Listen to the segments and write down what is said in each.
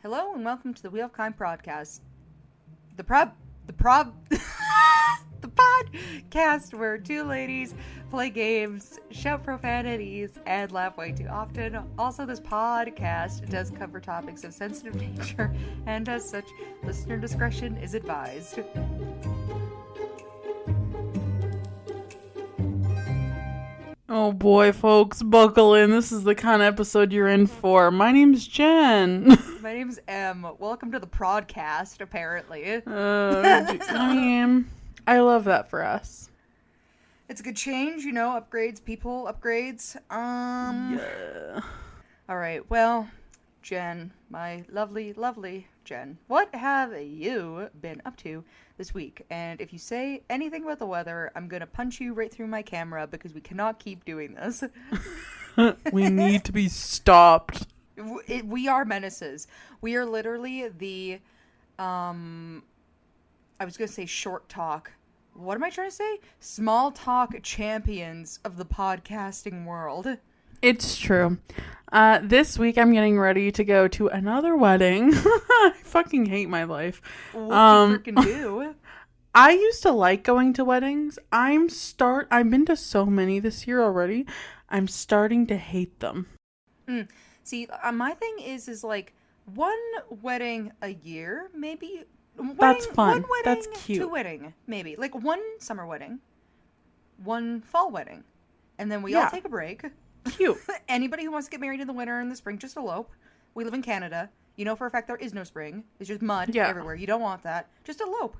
Hello and welcome to the Wheel of Kind podcast. The podcast where two ladies play games, shout profanities, and laugh way too often. Also, this podcast does cover topics of sensitive nature, and as such, listener discretion is advised. Oh boy, folks, buckle in. This is the kind of episode you're in for. My name's Jen. My name's Em. Welcome to the podcast, apparently. I love that for us. It's a good change, you know, upgrades, people, upgrades. Yeah. Alright, well, Jen, my lovely, lovely Jen, what have you been up to this week? And if you say anything about the weather, I'm gonna punch you right through my camera because we cannot keep doing this. We need to be stopped. We are menaces. We are literally the, I was gonna say short talk. What am I trying to say? Small talk champions of the podcasting world. It's true. This week I'm getting ready to go to another wedding. I fucking hate my life. What you freaking do? I used to like going to weddings. I've been to so many this year already. I'm starting to hate them. See, my thing is like one wedding a year, maybe. That's fun. One wedding, That's cute. 2 wedding, maybe. Like one summer wedding, one fall wedding, and then we all take a break. Cute. Anybody who wants to get married in the winter or in the spring, just elope. We live in Canada. You know for a fact there is no spring. It's just mud everywhere. You don't want that. Just elope.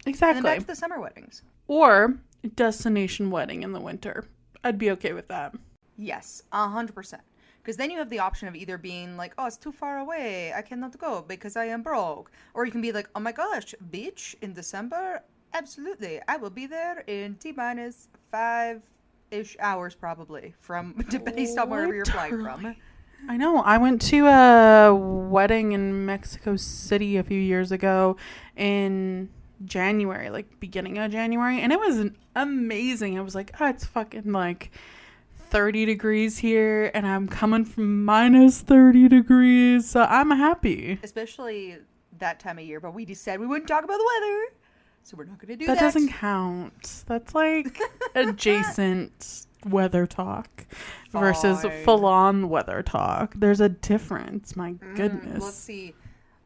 Exactly. And then back to the summer weddings. Or destination wedding in the winter. I'd be okay with that. Yes, 100%. Because then you have the option of either being like, oh, it's too far away, I cannot go because I am broke. Or you can be like, oh my gosh, beach in December? Absolutely. I will be there in T-minus 5-ish hours probably, based on wherever you're flying from. I know. I went to a wedding in Mexico City a few years ago in January, like beginning of January. And it was amazing. I was like, oh, it's fucking like 30 degrees here and I'm coming from minus 30 degrees, so I'm happy. Especially that time of year, but we just said we wouldn't talk about the weather, so we're not going to do that. That doesn't count. That's like adjacent weather talk versus full-on weather talk. There's a difference. My goodness. Let's see.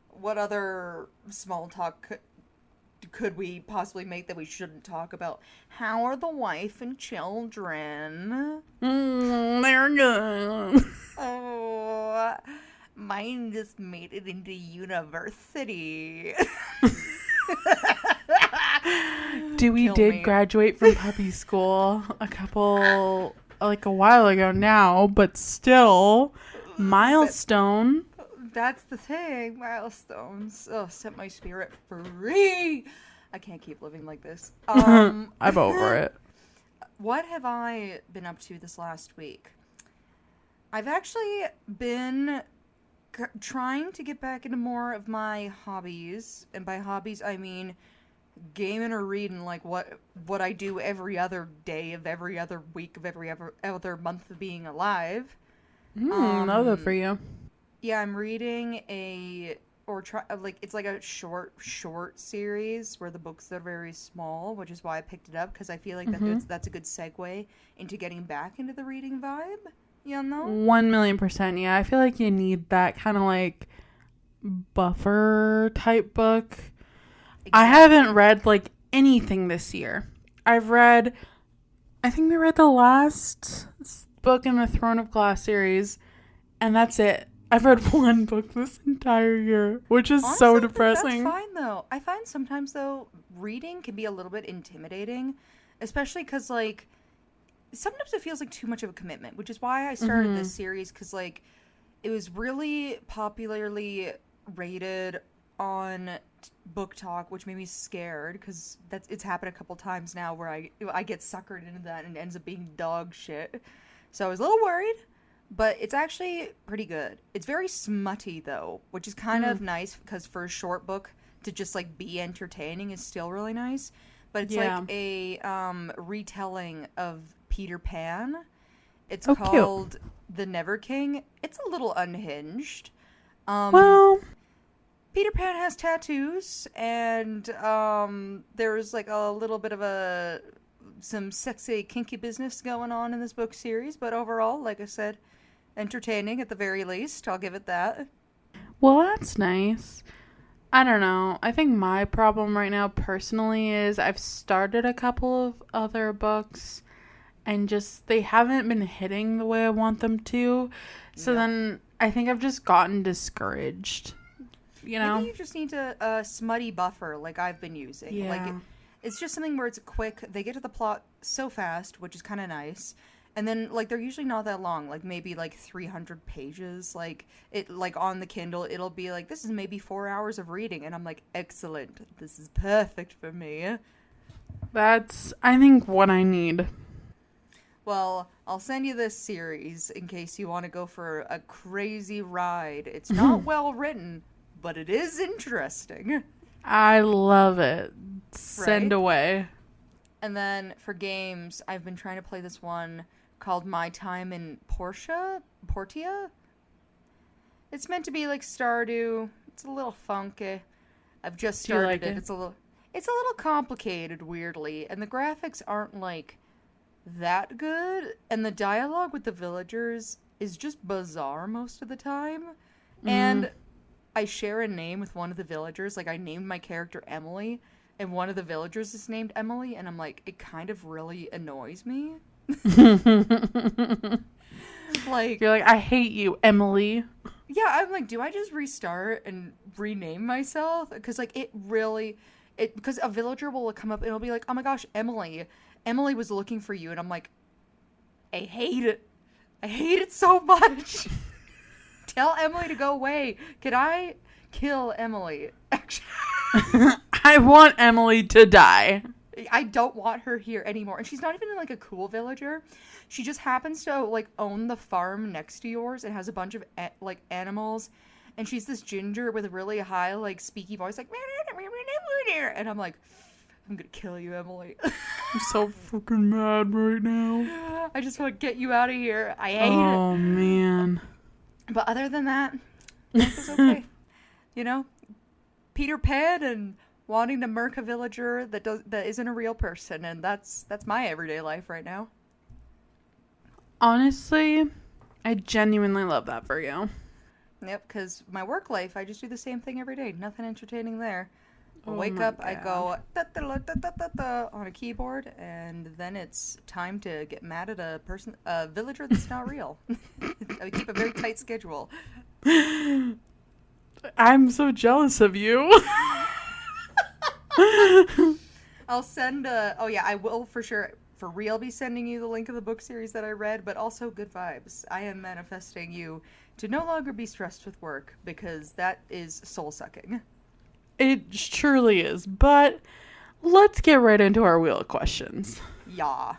What other small talk could we possibly make that we shouldn't talk about? How are the wife and children? They're good. Oh, mine just made it into university. Dewey did graduate from puppy school a while ago now, but still, milestone. That's the thing, milestones. Oh, set my spirit free. I can't keep living like this. I'm over it. What have I been up to this last week? I've actually been trying to get back into more of my hobbies. And by hobbies, I mean gaming or reading, like what I do every other day of every other week of every other month of being alive. Love that for you. Yeah, I'm reading it's like a short series where the books are very small, which is why I picked it up, because I feel like that's a good segue into getting back into the reading vibe, you know? 1,000,000%, yeah. I feel like you need that kind of like buffer type book. Exactly. I haven't read like anything this year. I think we read the last book in the Throne of Glass series, and that's it. I've read one book this entire year, which is honestly, so depressing. That's fine, though. I find sometimes, though, reading can be a little bit intimidating, especially because, like, sometimes it feels like too much of a commitment, which is why I started this series, because, like, it was really popularly rated on Book Talk, which made me scared, because it's happened a couple times now where I get suckered into that and it ends up being dog shit. So I was a little worried. But it's actually pretty good. It's very smutty, though, which is kind of nice, because for a short book to just, like, be entertaining is still really nice. But it's like a retelling of Peter Pan. It's called The Never King. It's a little unhinged. Well, Pan has tattoos, and there's like a little bit of some sexy, kinky business going on in this book series. But overall, like I said, entertaining at the very least. I'll give it that. Well, that's nice. I don't know. I think my problem right now personally is I've started a couple of other books and just they haven't been hitting the way I want them to. So then I think I've just gotten discouraged. You know? Maybe you just need a smutty buffer like I've been using. Yeah. Like it's just something where it's quick. They get to the plot so fast, which is kind of nice. And then, like, they're usually not that long, like, maybe, like, 300 pages. Like, on the Kindle, it'll be, like, this is maybe 4 hours of reading. And I'm like, excellent. This is perfect for me. That's, I think, what I need. Well, I'll send you this series in case you want to go for a crazy ride. It's not well written, but it is interesting. I love it. Send away. And then, for games, I've been trying to play this one called My Time in Portia? It's meant to be like Stardew. It's a little funky. I've just started it. It's a little complicated, weirdly, and the graphics aren't like that good, and the dialogue with the villagers is just bizarre most of the time. And I share a name with one of the villagers. Like, I named my character Emily, and one of the villagers is named Emily, and I'm like, it kind of really annoys me. Like, you're like, I hate you, Emily. Yeah, I'm like, do I just restart and rename myself? Because like because a villager will come up and it'll be like, oh my gosh, Emily was looking for you, and I'm like, I hate it so much. Tell Emily to go away. Can I kill Emily? Actually, I want Emily to die. I don't want her here anymore. And she's not even like a cool villager. She just happens to like own the farm next to yours and has a bunch of like animals. And she's this ginger with a really high like speaky voice, like, and I'm like, I'm gonna kill you, Emily. I'm so fucking mad right now. I just want to get you out of here. I hate it. Oh man. But other than that, life is okay. You know, Peter Pan and wanting to murk a villager that isn't a real person, and that's my everyday life right now. Honestly, I genuinely love that for you. Yep, because my work life, I just do the same thing every day. Nothing entertaining there. I wake up, God. I go da-da-da-da-da-da on a keyboard, and then it's time to get mad at a villager that's not real. I keep a very tight schedule. I'm so jealous of you. I'll send I will for sure, for real, be sending you the link of the book series that I read, but also good vibes. I am manifesting you to no longer be stressed with work, because that is soul-sucking. It truly is, but let's get right into our wheel of questions. Yeah.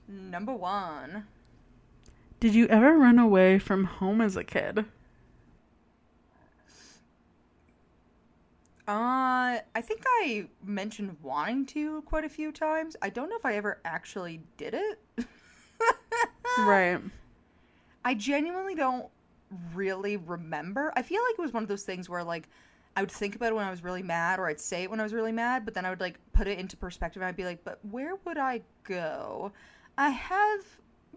Number 1. Did you ever run away from home as a kid? I think I mentioned wanting to quite a few times. I don't know if I ever actually did it. Right. I genuinely don't really remember. I feel like it was one of those things where, like, I would think about it when I was really mad, or I'd say it when I was really mad, but then I would, like, put it into perspective, and I'd be like, but where would I go? I have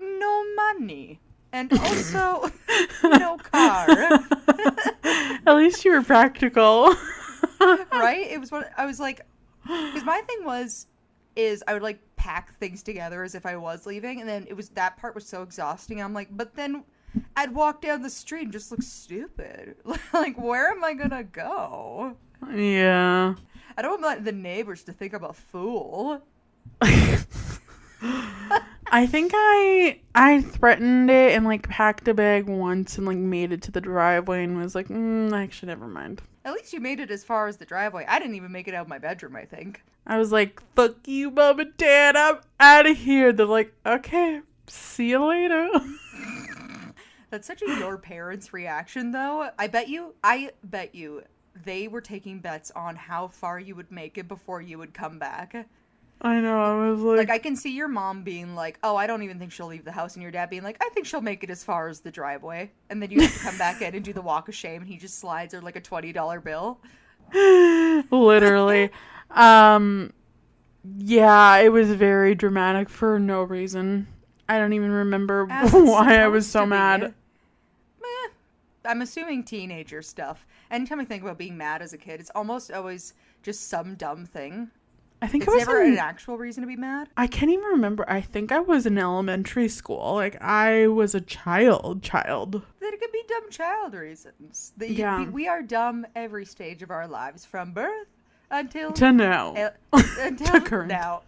no money. And also, no car. At least you were practical. Right? It was what I was like, because my thing is I would like pack things together as if I was leaving, and then that part was so exhausting. I'm like, but then I'd walk down the street and just look stupid. Like, where am I gonna go? Yeah. I don't want the neighbors to think I'm a fool. I think I threatened it and like packed a bag once and like made it to the driveway and was like, actually never mind. At least you made it as far as the driveway. I didn't even make it out of my bedroom, I think. I was like, fuck you, Mom and Dad, I'm out of here. They're like, okay, see you later. That's such a your parents' reaction, though. I bet you they were taking bets on how far you would make it before you would come back. I know, I was like... Like, I can see your mom being like, oh, I don't even think she'll leave the house, and your dad being like, I think she'll make it as far as the driveway. And then you have to come back in and do the walk of shame, and he just slides her, like, a $20 bill. Literally. Yeah, it was very dramatic for no reason. I don't even remember why I was so mad. Meh. I'm assuming teenager stuff. Anytime I think about being mad as a kid, it's almost always just some dumb thing. I think it's never an actual reason to be mad. I can't even remember. I think I was in elementary school. Like, I was a child. Then it could be dumb child reasons. We are dumb every stage of our lives, from birth until... to now. Until to current. Now.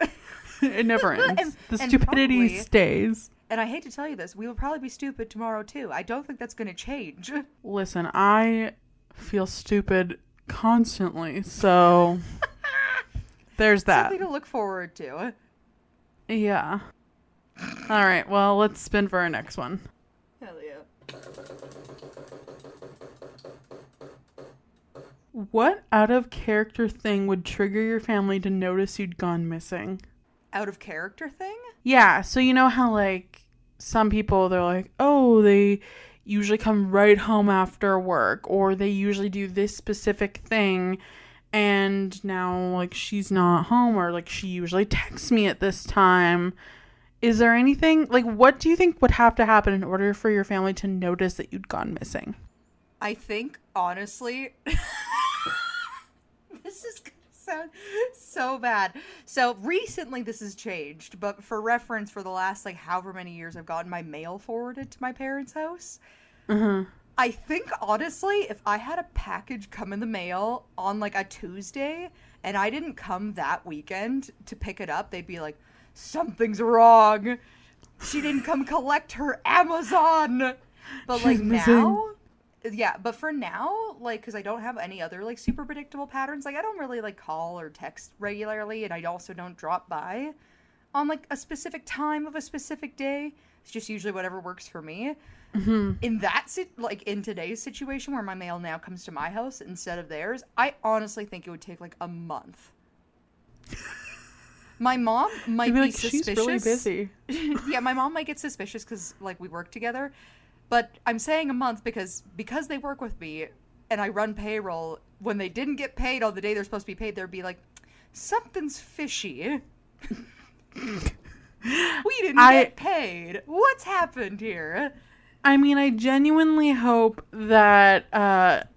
It never ends. The stupidity probably, stays. And I hate to tell you this, we will probably be stupid tomorrow, too. I don't think that's going to change. Listen, I feel stupid constantly, so... There's that. Something to look forward to. Yeah. All right, well, let's spin for our next one. Hell yeah. What out-of-character thing would trigger your family to notice you'd gone missing? Out-of-character thing? Yeah, so you know how, like, some people, they're like, oh, they usually come right home after work, or they usually do this specific thing, and now, like, she's not home, or, like, she usually texts me at this time. Is there anything, like, what do you think would have to happen in order for your family to notice that you'd gone missing? I think, honestly, this is going to sound so bad. So, recently this has changed, but for reference, for the last, like, however many years I've gotten my mail forwarded to my parents' house. I think, honestly, if I had a package come in the mail on, like, a Tuesday, and I didn't come that weekend to pick it up, they'd be like, something's wrong. She didn't come collect her Amazon. But, She's like, missing. now... Yeah, but for now, like, because I don't have any other, like, super predictable patterns, like, I don't really, like, call or text regularly, and I also don't drop by on, like, a specific time of a specific day. It's just usually whatever works for me. In that, in today's situation where my mail now comes to my house instead of theirs, I honestly think it would take, like, a month. My mom might be suspicious. She's really busy. Yeah, my mom might get suspicious because, like, we work together. But I'm saying a month because they work with me and I run payroll. When they didn't get paid on the day they're supposed to be paid, they'd be like, something's fishy. We didn't get paid. What's happened here? I mean, I genuinely hope that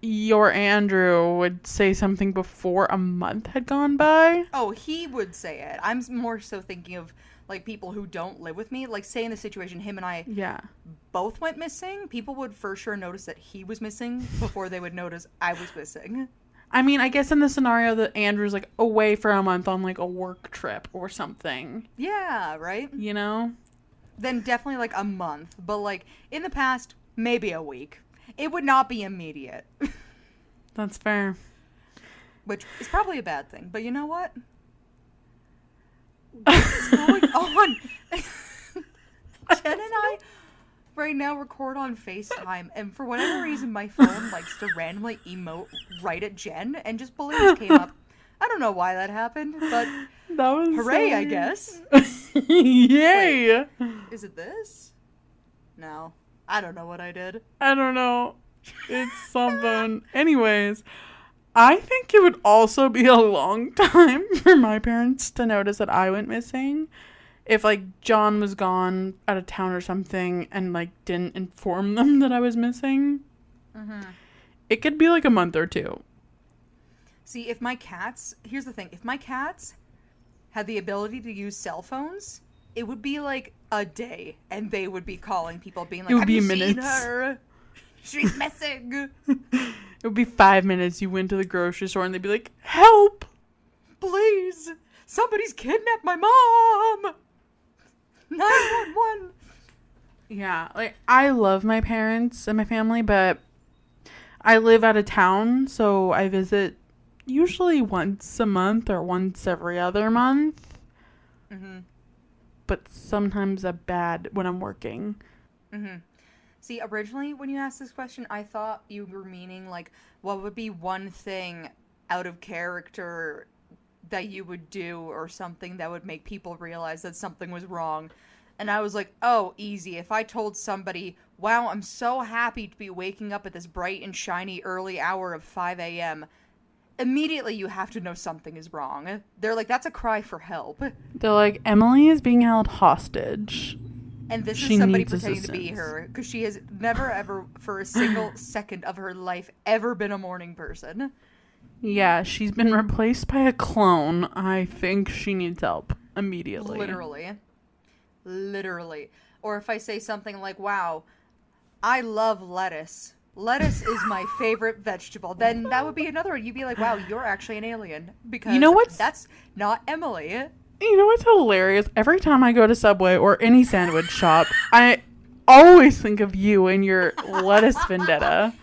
your Andrew would say something before a month had gone by. Oh, he would say it. I'm more so thinking of, like, people who don't live with me. Like, say in the situation him and I both went missing, people would for sure notice that he was missing before they would notice I was missing. I mean, I guess in the scenario that Andrew's, like, away for a month on, like, a work trip or something. Yeah, right? You know? Then definitely, like, a month. But, like, in the past, maybe a week. It would not be immediate. That's fair. Which is probably a bad thing. But you know what? What is going on? Jen and I right now record on FaceTime, and for whatever reason my phone likes to randomly emote right at Jen, and just balloons came up. I don't know why that happened, but that was hooray, so I guess. Yay! Wait, is it this? No. I don't know what I did. I don't know. It's something. Anyways, I think it would also be a long time for my parents to notice that I went missing. If, like, John was gone out of town or something and, like, didn't inform them that I was missing, it could be, like, a month or two. See, if my cats... Here's the thing. If my cats had the ability to use cell phones, it would be, like, a day. And they would be calling people, being like, have you seen her? She's missing. It would be 5 minutes. You went to the grocery store and they'd be like, help! Please! Somebody's kidnapped my mom! 911! Yeah, like, I love my parents and my family, but I live out of town, so I visit usually once a month or once every other month. But sometimes when I'm working. See, originally when you asked this question, I thought you were meaning, like, what would be one thing out of character that you would do or something that would make people realize that something was wrong. And I was like, oh, easy. If I told somebody, wow, I'm so happy to be waking up at this bright and shiny early hour of 5 a.m., immediately you have to know something is wrong. They're like, that's a cry for help. They're like, Emily is being held hostage. And this She is somebody needs pretending to be assistance. her, because she has never, ever, for a single second of her life, ever been a morning person. Yeah, she's been replaced by a clone. I think she needs help immediately. Literally. Or if I say something like, wow, I love lettuce. Lettuce is my favorite vegetable. Then that would be another one. You'd be like, wow, you're actually an alien. Because You know what's- that's not Emily. You know what's hilarious? Every time I go to Subway or any sandwich shop, I always think of you and your lettuce vendetta.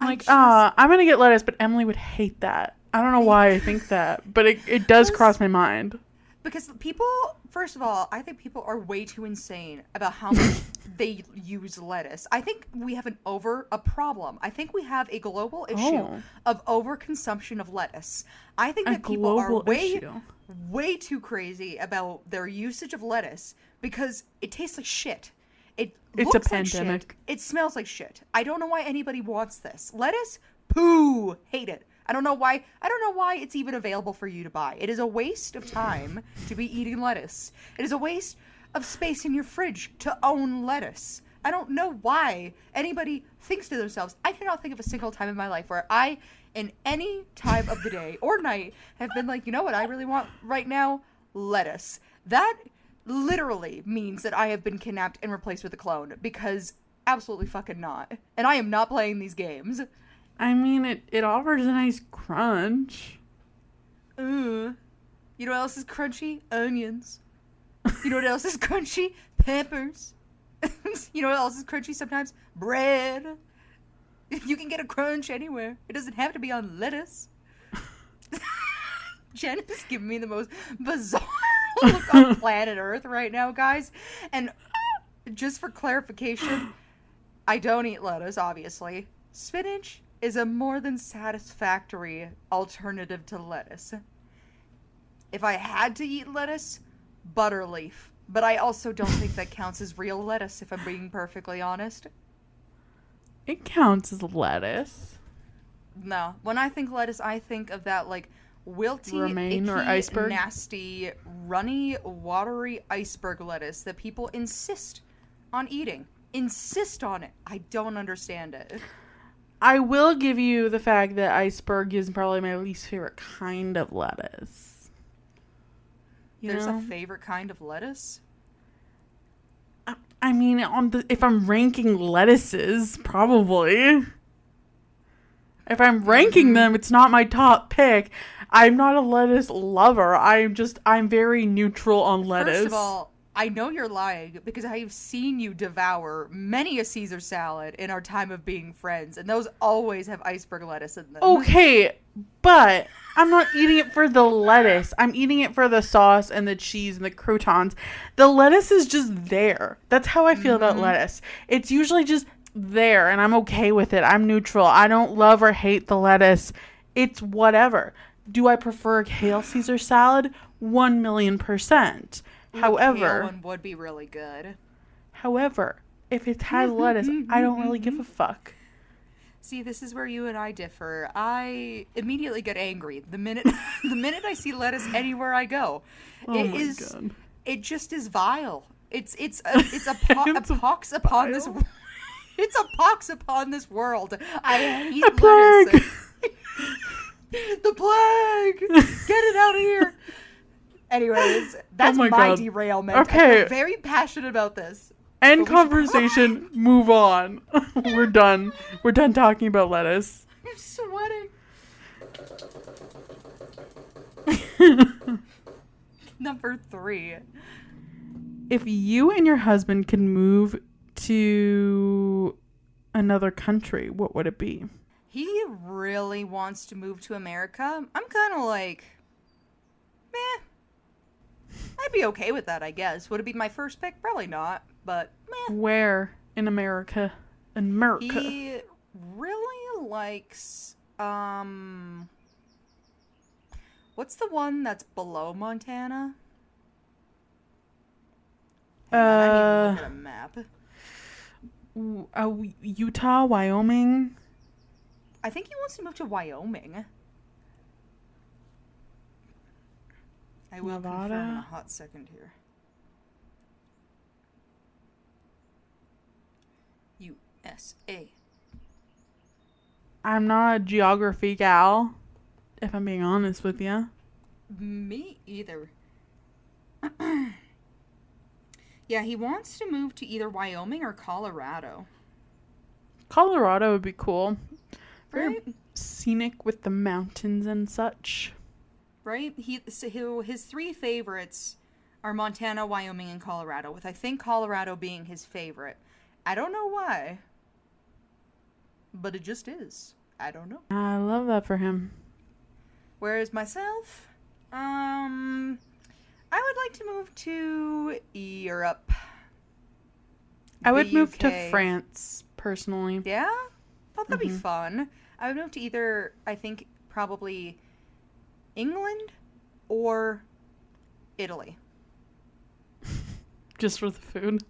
I'm like, I'm going to get lettuce, but Emily would hate that. I don't know why I think that, but it does cross my mind. Because people, first of all, I think people are way too insane about how much they use lettuce. I think we have a problem. I think we have a global issue of overconsumption of lettuce. I think that people are way too crazy about their usage of lettuce because it tastes like shit. It's a pandemic. Like shit. It smells like shit. I don't know why anybody wants this. Lettuce? Poo! Hate it. I don't know why it's even available for you to buy. It is a waste of time to be eating lettuce. It is a waste of space in your fridge to own lettuce. I don't know why anybody thinks to themselves, I cannot think of a single time in my life where I, in any time of the day or night, have been like, you know what I really want right now? Lettuce. That literally means that I have been kidnapped and replaced with a clone, because absolutely fucking not. And I am not playing these games. I mean, it offers a nice crunch. You know what else is crunchy? Onions. You know what else is crunchy? Peppers. You know what else is crunchy sometimes? Bread. You can get a crunch anywhere. It doesn't have to be on lettuce. Jen is giving me the most bizarre look on planet Earth right now, guys. And just for clarification, I don't eat lettuce, obviously. Spinach is a more than satisfactory alternative to lettuce. If I had to eat lettuce, butter leaf. But I also don't think that counts as real lettuce, if I'm being perfectly honest. It counts as lettuce. No. When I think lettuce, I think of that, like, wilty, romaine icky, or iceberg? nasty, runny, watery iceberg lettuce that people insist on eating. Insist on it. I don't understand it. I will give you the fact that iceberg is probably my least favorite kind of lettuce. There's a favorite kind of lettuce? I mean, if I'm ranking lettuces, probably. If I'm ranking them, it's not my top pick. I'm not a lettuce lover. I'm very neutral on lettuce. First of all, I know you're lying because I have seen you devour many a Caesar salad in our time of being friends, and those always have iceberg lettuce in them. Okay, but I'm not eating it for the lettuce. I'm eating it for the sauce and the cheese and the croutons. The lettuce is just there. That's how I feel about lettuce. It's usually just there, and I'm okay with it. I'm neutral. I don't love or hate the lettuce. It's whatever. Do I prefer kale Caesar salad? 1,000,000%. However, kale one would be really good. However, if it has lettuce, I don't really give a fuck. See, this is where you and I differ. I immediately get angry the minute I see lettuce anywhere I go. God. It just is vile. It's a pox upon this. It's a pox upon this world. I hate lettuce. The plague! Get it out of here! Anyways, that's my derailment. Okay. I'm very passionate about this. End conversation. Move on. We're done. We're done talking about lettuce. I'm sweating. Number 3. If you and your husband could move to another country, what would it be? He really wants to move to America. I'm kind of like, meh. I'd be okay with that, I guess. Would it be my first pick? Probably not, but meh. Where in America? He really likes, What's the one that's below Montana? Hang on, I need to look at a map. Utah, Wyoming. I think he wants to move to Wyoming. I will confirm in a hot second here. USA. I'm not a geography gal, if I'm being honest with you. Me either. Yeah, he wants to move to either Wyoming or Colorado. Colorado would be cool. Very Right? scenic with the mountains and such. Right? His three favorites are Montana, Wyoming, and Colorado, with I think Colorado being his favorite. I don't know why, but it just is. I don't know. I love that for him. Whereas myself, I would like to move to Europe. I would The move to UK. France, personally. Yeah? Oh, that'd be fun. I would move to either, I think, probably England or Italy. Just for the food.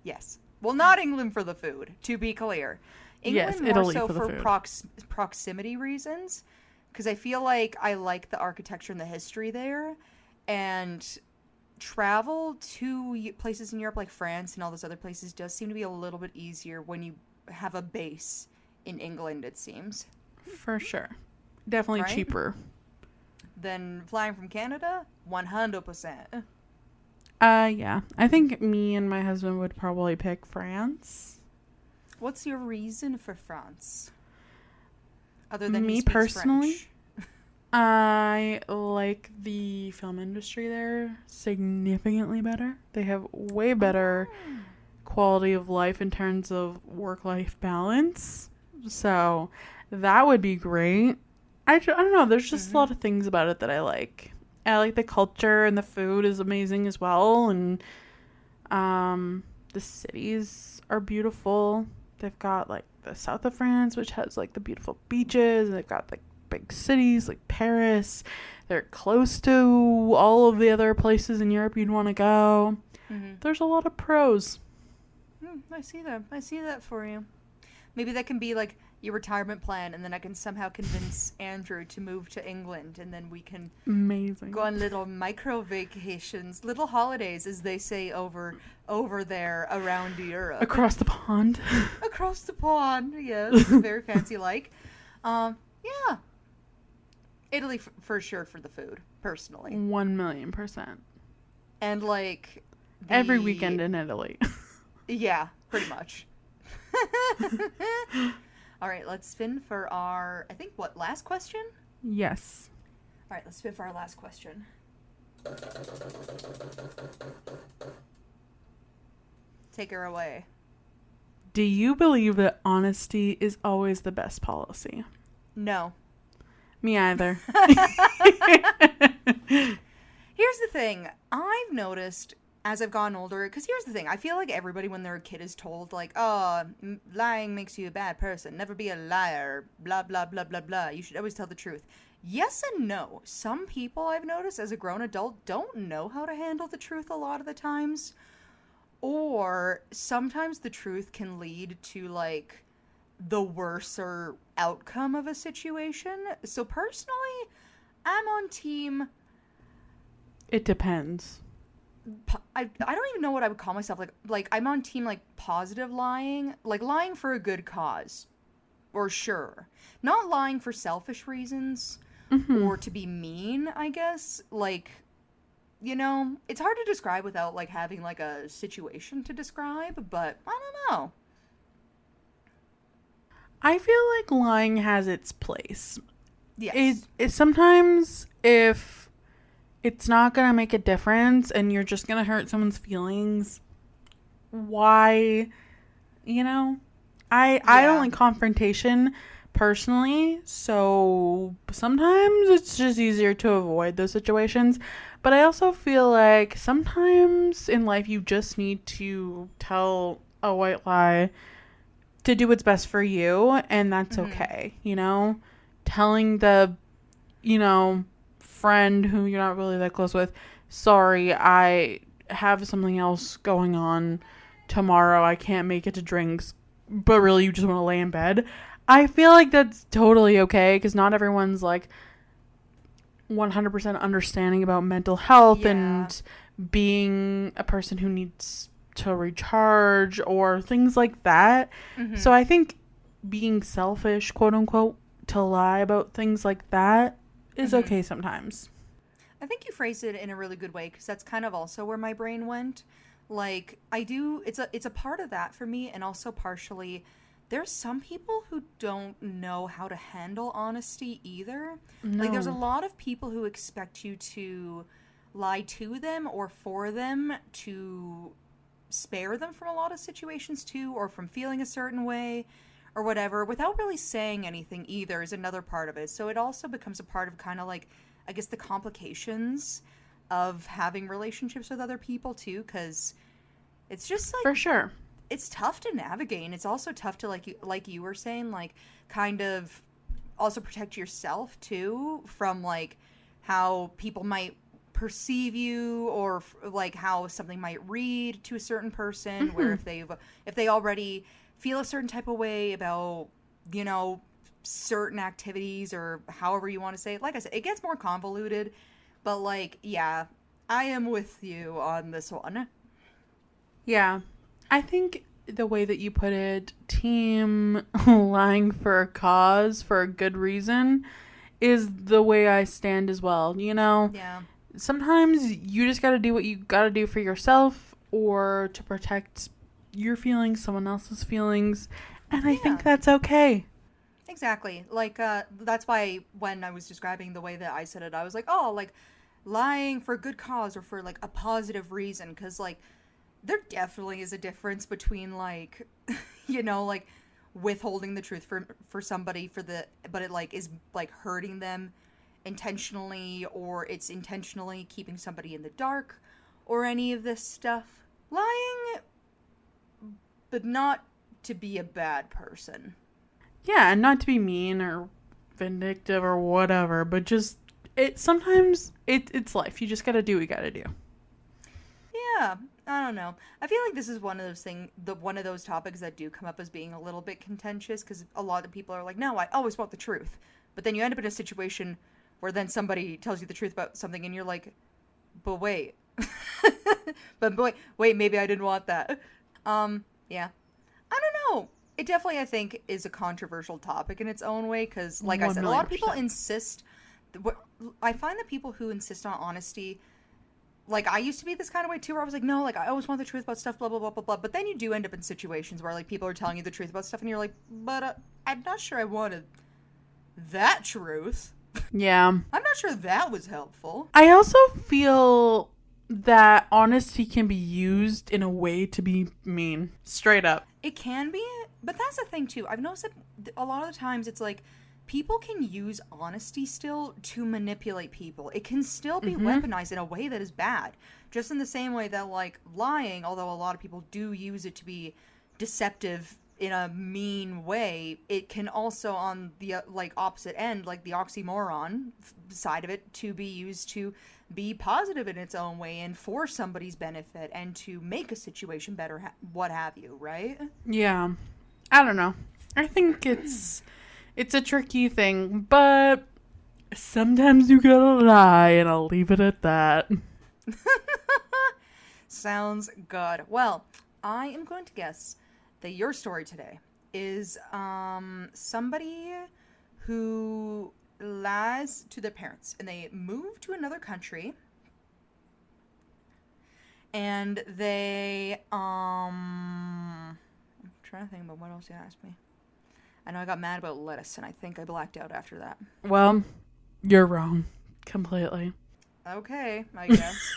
Yes. Well, not England for the food, to be clear. England Yes, more Italy so for the for food. proximity reasons, because I feel like I like the architecture and the history there, and travel to places in Europe like France and all those other places does seem to be a little bit easier when you have a base in England, it seems. For sure. Definitely Right? cheaper. Then flying from Canada, 100%. Yeah. I think me and my husband would probably pick France. What's your reason for France? Other than Me he speaks personally? French. I like the film industry there significantly better. They have way better quality of life in terms of work-life balance. So that would be great. I don't know. There's just a lot of things about it that I like. I like the culture, and the food is amazing as well. And the cities are beautiful. They've got like the south of France, which has like the beautiful beaches. And they've got like big cities like Paris. They're close to all of the other places in Europe you'd want to go. There's a lot of pros. I see that. I see that for you. Maybe that can be like your retirement plan, and then I can somehow convince Andrew to move to England, and then we can Amazing. go on little micro vacations, little holidays, as they say over there around Europe. Across the pond. Across the pond, yes. Very fancy like. Yeah. Italy for sure for the food, personally. 1,000,000%. And like Every weekend in Italy. Yeah, pretty much. All right, let's spin for our, I think, last question? Yes. All right, let's spin for our last question. Take her away. Do you believe that honesty is always the best policy? No. Me either. Here's the thing. I've noticed as I've gotten older, because here's the thing. I feel like everybody when they're a kid is told, like, oh, lying makes you a bad person. Never be a liar. Blah, blah, blah, blah, blah. You should always tell the truth. Yes and no. Some people I've noticed as a grown adult don't know how to handle the truth a lot of the times. Or sometimes the truth can lead to, like, the worser outcome of a situation. So personally, I'm on team... It depends. I don't even know what I would call myself. Like I'm on team, like, positive lying. Like, lying for a good cause. Or sure. Not lying for selfish reasons. Or to be mean, I guess. Like, you know, it's hard to describe without, like, having, like, a situation to describe. But, I don't know. I feel like lying has its place. Yes. It sometimes, if it's not going to make a difference and you're just going to hurt someone's feelings, why, you know? I don't like confrontation personally, so sometimes it's just easier to avoid those situations. But I also feel like sometimes in life you just need to tell a white lie to do what's best for you, and that's okay, you know? Telling the, you know, friend who you're not really that close with, sorry, I have something else going on tomorrow. I can't make it to drinks, but really you just want to lay in bed. I feel like that's totally okay, because not everyone's like 100% understanding about mental health and being a person who needs to recharge or things like that. Mm-hmm. So I think being selfish, quote unquote, to lie about things like that is okay sometimes. I think you phrased it in a really good way, because that's kind of also where my brain went. Like, it's a part of that for me, and also partially there's some people who don't know how to handle honesty either. No. Like, there's a lot of people who expect you to lie to them or for them to spare them from a lot of situations too, or from feeling a certain way or whatever, without really saying anything either, is another part of it. So it also becomes a part of kind of like, I guess, the complications of having relationships with other people too, because it's just like, for sure, it's tough to navigate, and it's also tough to, like you were saying, like, kind of also protect yourself too from like how people might perceive you, or like how something might read to a certain person, where if they already feel a certain type of way about, you know, certain activities, or however you want to say it. Like I said, it gets more convoluted, but like, yeah, I am with you on this one. Yeah. I think the way that you put it, team lying for a cause, for a good reason, is the way I stand as well, you know? Yeah. Sometimes you just gotta do what you gotta do for yourself, or to protect your feelings, someone else's feelings, and I think that's okay. Exactly. Like, that's why when I was describing the way that I said it, I was like, oh, like, lying for a good cause or for, like, a positive reason, because, like, there definitely is a difference between, like, you know, like, withholding the truth for somebody but it, like, is, like, hurting them intentionally, or it's intentionally keeping somebody in the dark, or any of this stuff. Lying, but not to be a bad person. Yeah, and not to be mean or vindictive or whatever, but just, sometimes it's life. You just gotta do what you gotta do. Yeah, I don't know. I feel like this is one of those topics that do come up as being a little bit contentious, because a lot of people are like, no, I always want the truth. But then you end up in a situation where then somebody tells you the truth about something, and you're like, but wait. wait, maybe I didn't want that. Yeah. I don't know. It definitely, I think, is a controversial topic in its own way, because, like 100%. I said, a lot of people insist. I find that people who insist on honesty, like, I used to be this kind of way too, where I was like, no, like, I always want the truth about stuff, blah, blah, blah, blah, blah. But then you do end up in situations where, like, people are telling you the truth about stuff, and you're like, but I'm not sure I wanted that truth. Yeah. I'm not sure that was helpful. I also feel that honesty can be used in a way to be mean. Straight up. It can be, but that's the thing too. I've noticed that a lot of the times it's like people can use honesty still to manipulate people. It can still be weaponized in a way that is bad. Just in the same way that, like, lying, although a lot of people do use it to be deceptive in a mean way, it can also, on the like opposite end, like the oxymoron side of it, to be used to be positive in its own way and for somebody's benefit and to make a situation better, what have you, right? Yeah. I don't know. I think it's a tricky thing, but sometimes you gotta lie, and I'll leave it at that. Sounds good. Well, I am going to guess that your story today is somebody who lies to their parents, and they move to another country, and they I'm trying to think about what else you asked me. I know I got mad about lettuce, and I think I blacked out after that. Well, you're wrong. Completely. Okay, I guess.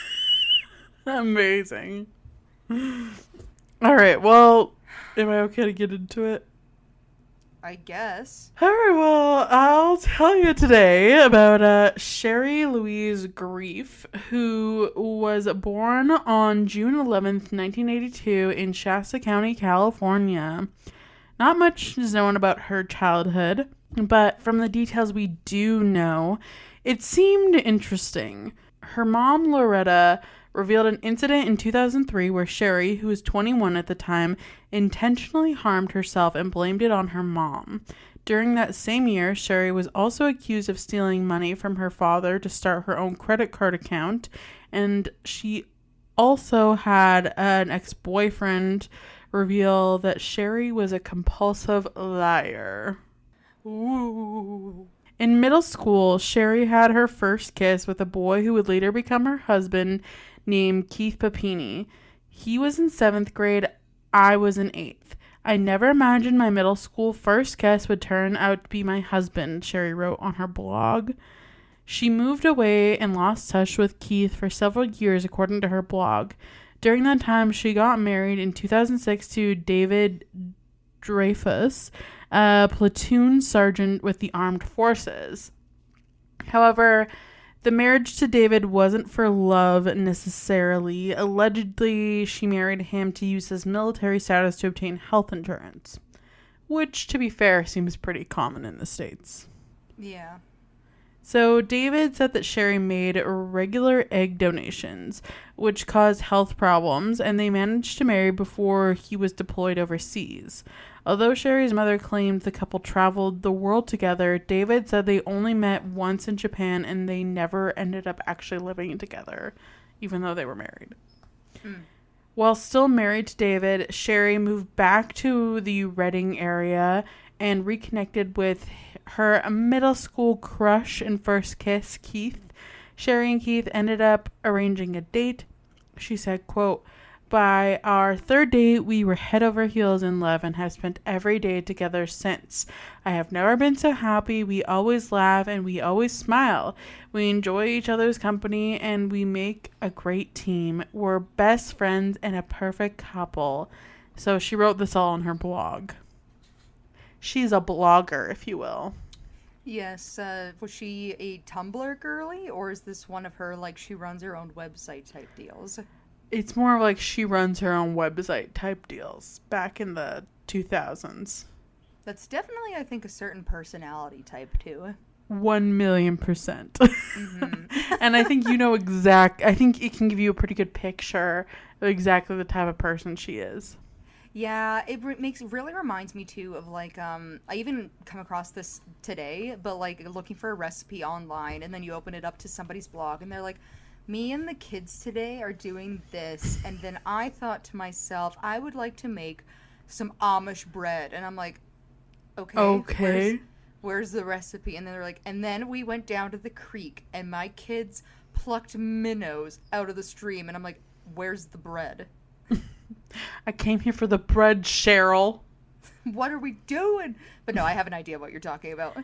Amazing. All right, well, am I okay to get into it? I guess. All right, well, I'll tell you today about Sherri Louise Grief, who was born on June 11th, 1982 in Shasta County, California. Not much is known about her childhood, but from the details we do know It seemed interesting. Her mom, Loretta, revealed an incident in 2003 where Sherri, who was 21 at the time, intentionally harmed herself and blamed it on her mom. During that same year, Sherri was also accused of stealing money from her father to start her own credit card account, and she also had an ex-boyfriend reveal that Sherri was a compulsive liar. Ooh. In middle school, Sherri had her first kiss with a boy who would later become her husband, named Keith Papini. He was in 7th grade. I was in 8th. I never imagined my middle school first kiss would turn out to be my husband, Sherri wrote on her blog. She moved away and lost touch with Keith for several years, according to her blog. During that time, she got married in 2006 to David Dreyfus, a platoon sergeant with the armed forces. However, the marriage to David wasn't for love necessarily. Allegedly, she married him to use his military status to obtain health insurance, which, to be fair, seems pretty common in the States. Yeah. So David said that Sherri made regular egg donations, which caused health problems, and they managed to marry before he was deployed overseas. Although Sherri's mother claimed the couple traveled the world together, David said they only met once in Japan and they never ended up actually living together, even though they were married. While still married to David, Sherri moved back to the Reading area and reconnected with her middle school crush and first kiss, Keith. Sherri and Keith ended up arranging a date. She said, quote, "By our third date, we were head over heels in love and have spent every day together since. I have never been so happy. We always laugh and we always smile. We enjoy each other's company and we make a great team. We're best friends and a perfect couple." So she wrote this all on her blog. She's a blogger, if you will. Yes. Was she a Tumblr girly, or is this one of her, like, she runs her own website type deals? It's more like she runs her own website type deals back in the 2000s. That's definitely, I think, a certain personality type, too. 1,000,000%. Mm-hmm. And I think I think it can give you a pretty good picture of exactly the type of person she is. Yeah, it really reminds me too of, like, I even come across this today, but, like, looking for a recipe online, and then you open it up to somebody's blog and they're like, "Me and the kids today are doing this," and then I thought to myself, I would like to make some Amish bread, and I'm like, okay. Where's the recipe? And then they're like, "And then we went down to the creek and my kids plucked minnows out of the stream," and I'm like, "Where's the bread?" I came here for the bread, Cheryl. What are we doing? But no, I have an idea what you're talking about.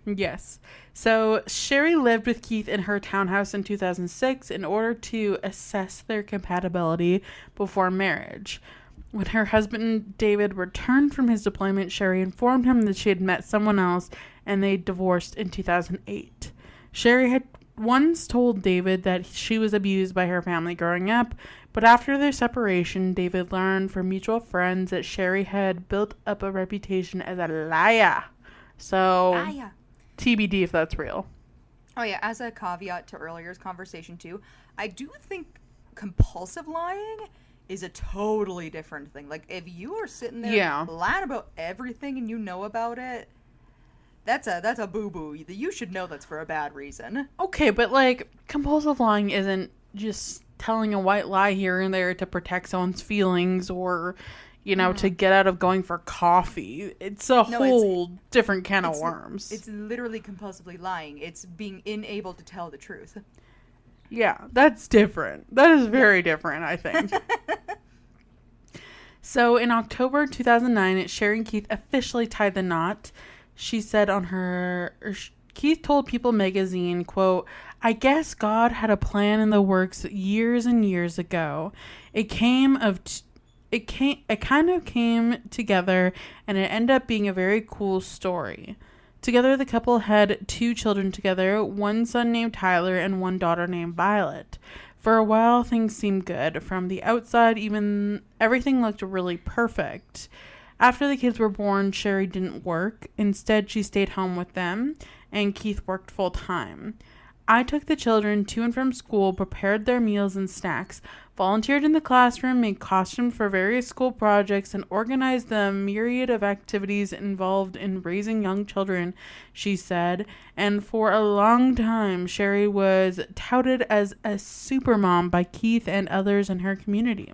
Yes. So Sherri lived with Keith in her townhouse in 2006 in order to assess their compatibility before marriage. When her husband David returned from his deployment, Sherri informed him that she had met someone else and they divorced in 2008. Sherri had once told David that she was abused by her family growing up, but after their separation, David learned from mutual friends that Sherri had built up a reputation as a liar. So, TBD if that's real. Oh yeah, as a caveat to earlier's conversation too, I do think compulsive lying is a totally different thing. Like, if you are sitting there lying about everything and you know about it, that's a boo-boo. You should know that's for a bad reason. Okay, but, like, compulsive lying isn't just telling a white lie here and there to protect someone's feelings or, to get out of going for coffee. It's a whole different can of worms. It's literally compulsively lying. It's being unable to tell the truth. Yeah, that's different. That is very different, I think. So, in October 2009, Sherri and Keith officially tied the knot. She said Keith told People magazine, quote, "I guess God had a plan in the works years and years ago. It kind of came together and it ended up being a very cool story. Together, the couple had 2 children together, one son named Tyler and one daughter named Violet. For a while, things seemed good. From the outside, even everything looked really perfect. After the kids were born, Sherri didn't work. Instead, she stayed home with them, and Keith worked full-time. I took the children to and from school, prepared their meals and snacks, volunteered in the classroom, made costumes for various school projects, and organized the myriad of activities involved in raising young children, she said. And for a long time, Sherri was touted as a supermom by Keith and others in her community.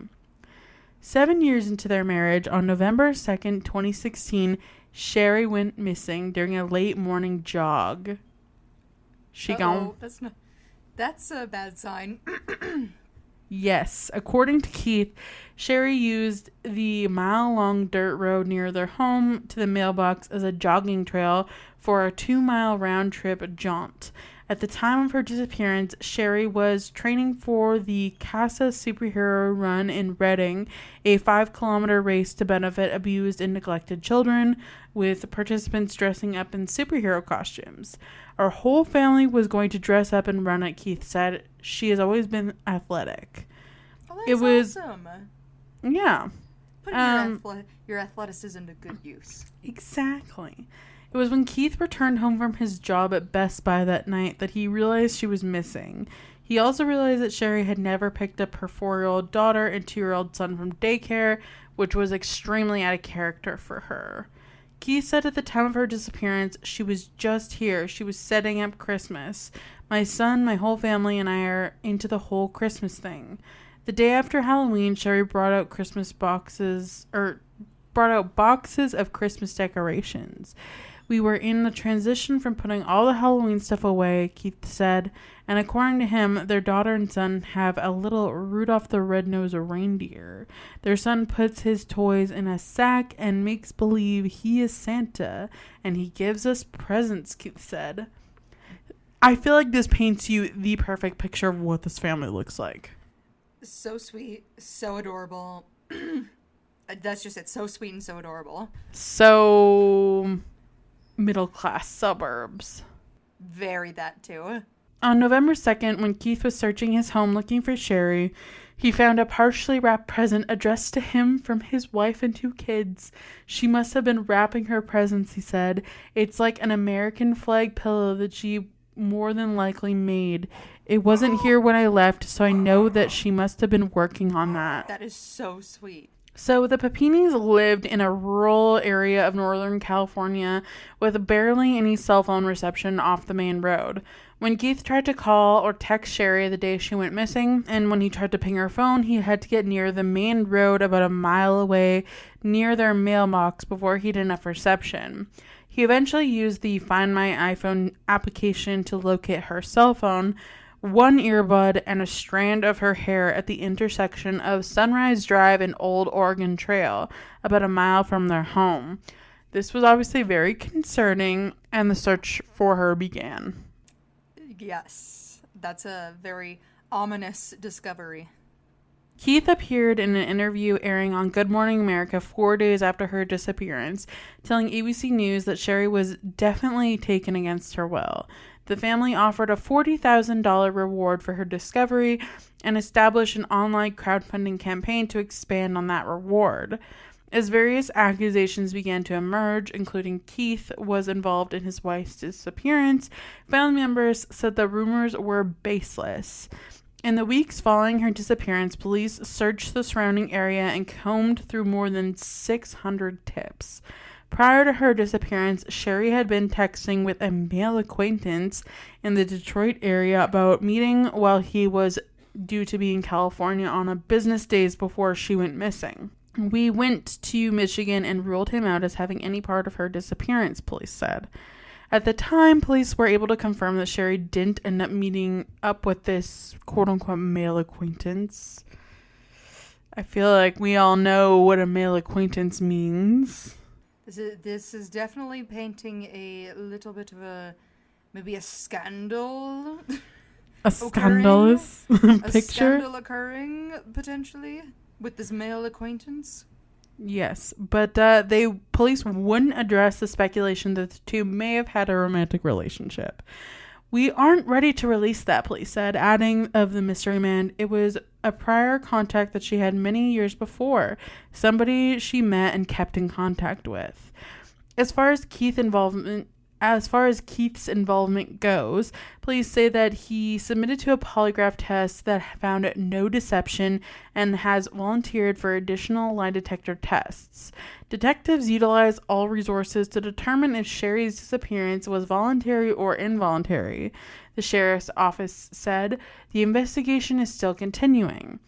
7 years into their marriage, on November 2nd, 2016, Sherri went missing during a late morning jog. That's a bad sign. Yes. According to Keith, Sherri used the mile-long dirt road near their home to the mailbox as a jogging trail for a 2-mile round-trip jaunt. At the time of her disappearance, Sherri was training for the Casa Superhero Run in Reading, a 5-kilometer race to benefit abused and neglected children, with participants dressing up in superhero costumes. Our whole family was going to dress up and run it, Keith said. She has always been athletic. Oh, that's awesome. Yeah. Putting your athleticism to good use. Exactly. It was when Keith returned home from his job at Best Buy that night that he realized she was missing. He also realized that Sherri had never picked up her 4-year-old daughter and 2-year-old son from daycare, which was extremely out of character for her. Keith said at the time of her disappearance, she was just here. She was setting up Christmas. My son, my whole family, and I are into the whole Christmas thing. The day after Halloween, Sherri brought out boxes of Christmas decorations. We were in the transition from putting all the Halloween stuff away, Keith said, and according to him, their daughter and son have a little Rudolph the Red-Nosed Reindeer. Their son puts his toys in a sack and makes believe he is Santa, and he gives us presents, Keith said. I feel like this paints you the perfect picture of what this family looks like. So sweet, so adorable. That's just it. So sweet and so adorable. So middle class suburbs. Very that too. On November 2nd, when Keith was searching his home looking for Sherri, he found a partially wrapped present addressed to him from his wife and 2 kids. She must have been wrapping her presents, he said. It's like an American flag pillow that she more than likely made. It wasn't here when I left, so I know that she must have been working on that. That is so sweet. So the Papinis lived in a rural area of Northern California with barely any cell phone reception off the main road. When Keith tried to call or text Sherri the day she went missing, and when he tried to ping her phone, he had to get near the main road about a mile away near their mailbox before he'd enough reception. He eventually used the Find My iPhone application to locate her cell phone, 1 earbud, and a strand of her hair at the intersection of Sunrise Drive and Old Oregon Trail, about a mile from their home. This was obviously very concerning, and the search for her began. Yes, that's a very ominous discovery. Keith appeared in an interview airing on Good Morning America 4 days after her disappearance, telling ABC News that Sherri was definitely taken against her will. The family offered a $40,000 reward for her discovery and established an online crowdfunding campaign to expand on that reward. As various accusations began to emerge, including Keith was involved in his wife's disappearance, family members said the rumors were baseless. In the weeks following her disappearance, police searched the surrounding area and combed through more than 600 tips. Prior to her disappearance, Sherri had been texting with a male acquaintance in the Detroit area about meeting while he was due to be in California on a business days before she went missing. We went to Michigan and ruled him out as having any part of her disappearance, police said. At the time, police were able to confirm that Sherri didn't end up meeting up with this quote-unquote male acquaintance. I feel like we all know what a male acquaintance means. This is definitely painting a little bit of maybe a scandal. A scandalous picture? A scandal occurring, potentially, with this male acquaintance. Yes, but police wouldn't address the speculation that the two may have had a romantic relationship. We aren't ready to release that, police said, adding of the mystery man, it was a prior contact that she had many years before, somebody she met and kept in contact with. As far as Keith's involvement, as far as Keith's involvement goes, police say that he submitted to a polygraph test that found no deception and has volunteered for additional lie detector tests. Detectives utilize all resources to determine if Sherri's disappearance was voluntary or involuntary. The sheriff's office said the investigation is still continuing.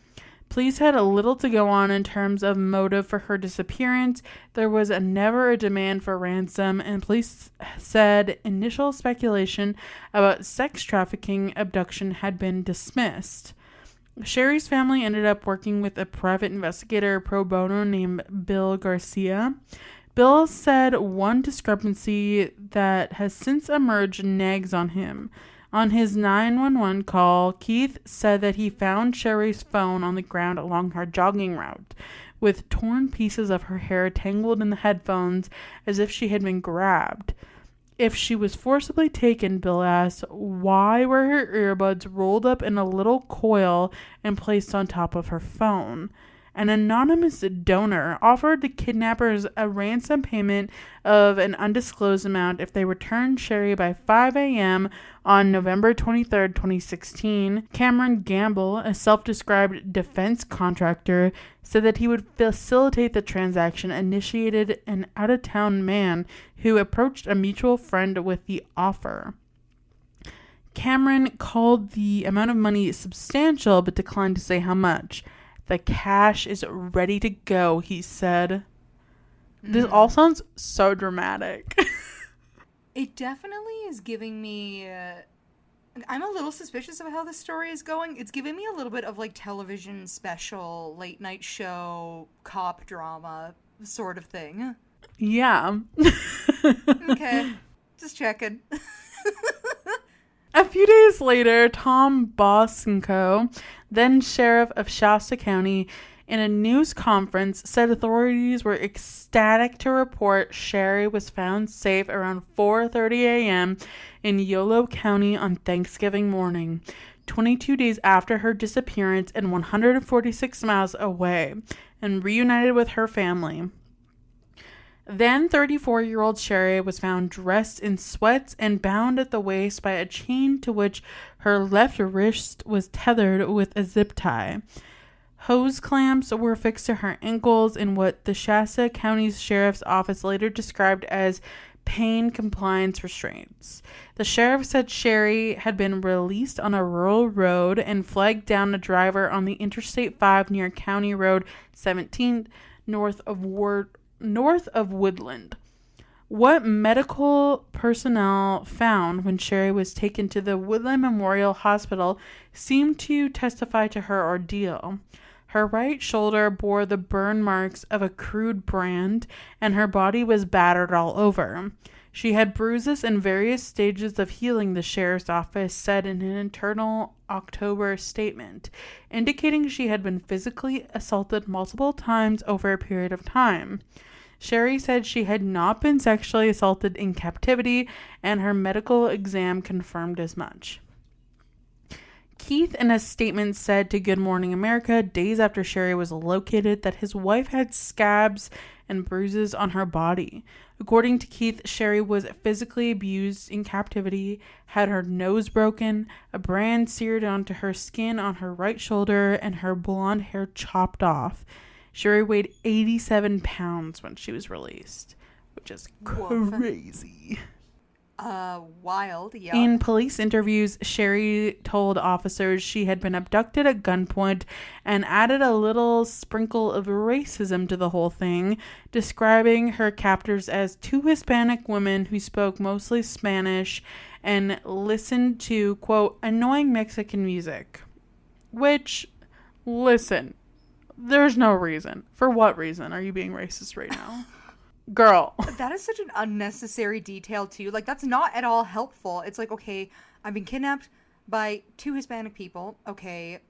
Police had a little to go on in terms of motive for her disappearance. There was never a demand for ransom, and police said initial speculation about sex trafficking abduction had been dismissed. Sherri's family ended up working with a private investigator pro bono named Bill Garcia. Bill said one discrepancy that has since emerged nags on him. On his 911 call, Keith said that he found Sherri's phone on the ground along her jogging route, with torn pieces of her hair tangled in the headphones as if she had been grabbed. If she was forcibly taken, Bill asked, why were her earbuds rolled up in a little coil and placed on top of her phone? An anonymous donor offered the kidnappers a ransom payment of an undisclosed amount if they returned Sherri by 5 a.m. on November 23, 2016. Cameron Gamble, a self-described defense contractor, said that he would facilitate the transaction, initiated an out-of-town man who approached a mutual friend with the offer. Cameron called the amount of money substantial but declined to say how much. The cash is ready to go, he said. This all sounds so dramatic. It definitely is giving me... I'm a little suspicious of how this story is going. It's giving me a little bit of like television special, late night show, cop drama sort of thing. Yeah. Okay. Just checking. A few days later, Tom Bosco, then sheriff of Shasta County, in a news conference said authorities were ecstatic to report Sherri was found safe around 4:30 a.m. in Yolo County on Thanksgiving morning, 22 days after her disappearance and 146 miles away, and reunited with her family. Then 34-year-old Sherri was found dressed in sweats and bound at the waist by a chain to which her left wrist was tethered with a zip tie. Hose clamps were fixed to her ankles in what the Shasta County Sheriff's Office later described as pain compliance restraints. The sheriff said Sherri had been released on a rural road and flagged down a driver on the Interstate 5 near County Road 17 north of Woodland. What medical personnel found when Sherri was taken to the Woodland Memorial Hospital seemed to testify to her ordeal. Her right shoulder bore the burn marks of a crude brand, and her body was battered all over. She had bruises in various stages of healing, the sheriff's office said in an internal October statement, indicating she had been physically assaulted multiple times over a period of time. Sherri said she had not been sexually assaulted in captivity, and her medical exam confirmed as much. Keith, in a statement, said to Good Morning America days after Sherri was located that his wife had scabs and bruises on her body. According to Keith, Sherri was physically abused in captivity, had her nose broken, a brand seared onto her skin on her right shoulder, and her blonde hair chopped off. Sherri weighed 87 pounds when she was released, which is crazy. Wild, yeah. In police interviews, Sherri told officers she had been abducted at gunpoint and added a little sprinkle of racism to the whole thing, describing her captors as two Hispanic women who spoke mostly Spanish and listened to, quote, annoying Mexican music. Which, listen, there's no reason. For what reason are you being racist right now? Girl. That is such an unnecessary detail, too. Like, that's not at all helpful. It's like, okay, I've been kidnapped by two Hispanic people. Okay.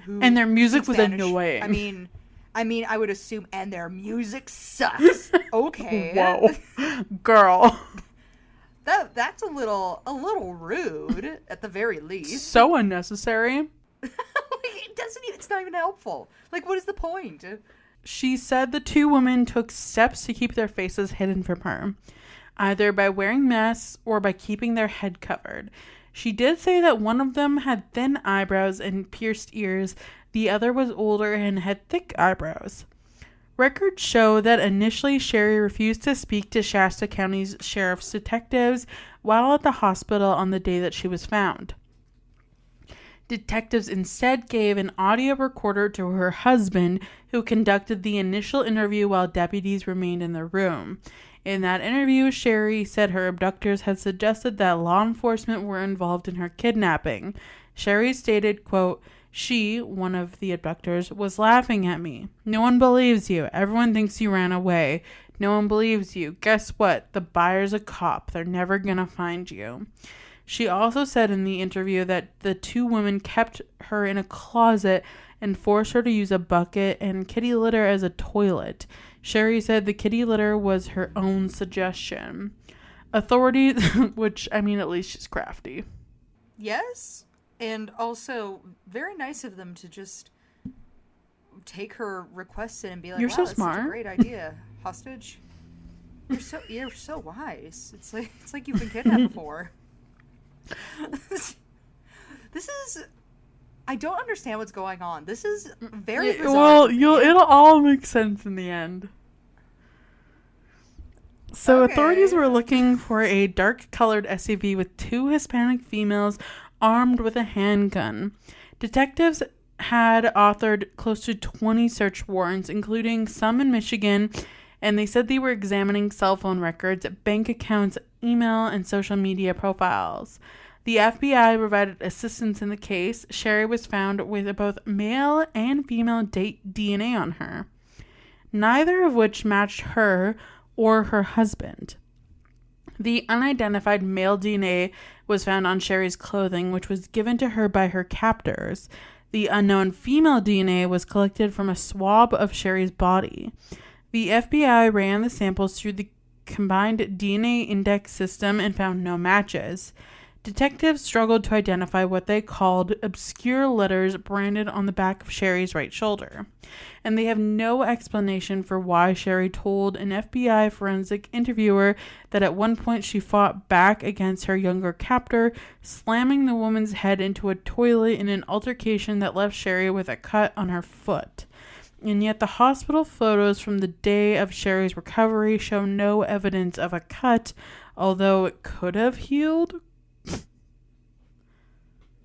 And their music was annoying. I mean, I would assume, and their music sucks. Okay. Whoa. Girl. That's a little rude, at the very least. So unnecessary. It's not even helpful. Like, what is the point? She said the two women took steps to keep their faces hidden from her. either by wearing masks or by keeping their head covered. She did say that one of them had thin eyebrows and pierced ears, the other was older and had thick eyebrows. Records show that initially Sherri refused to speak to Shasta County's sheriff's detectives while at the hospital on the day that she was found. Detectives instead gave an audio recorder to her husband, who conducted the initial interview while deputies remained in the room. In that interview, Sherri said her abductors had suggested that law enforcement were involved in her kidnapping. Sherri stated, quote, "She, one of the abductors, was laughing at me. No one believes you. Everyone thinks you ran away. No one believes you. Guess what? The buyer's a cop. They're never gonna find you." She also said in the interview that the two women kept her in a closet and forced her to use a bucket and kitty litter as a toilet. Sherri said the kitty litter was her own suggestion. Authorities, which, I mean, at least she's crafty. Yes, and also very nice of them to just take her request in and be like, "You're wow, so that's smart. such a great idea. Hostage? You're so wise. It's like you've been kidnapped before." This is, I don't understand what's going on. This is very bizarre. Well, it'll all make sense in the end. So Okay. Authorities were looking for a dark-colored SUV with two Hispanic females armed with a handgun. Detectives had authored close to 20 search warrants, including some in Michigan, and they said they were examining cell phone records, bank accounts, email, and social media profiles. The FBI provided assistance in the case. Sherri was found with both male and female DNA on her, neither of which matched her or her husband. The unidentified male DNA was found on Sherri's clothing, which was given to her by her captors. The unknown female DNA was collected from a swab of Sherri's body. The FBI ran the samples through the combined DNA index system and found no matches. Detectives struggled to identify what they called obscure letters branded on the back of Sherri's right shoulder, and they have no explanation for why Sherri told an FBI forensic interviewer that at one point she fought back against her younger captor, slamming the woman's head into a toilet in an altercation that left Sherri with a cut on her foot. And yet the hospital photos from the day of Sherri's recovery show no evidence of a cut, although it could have healed.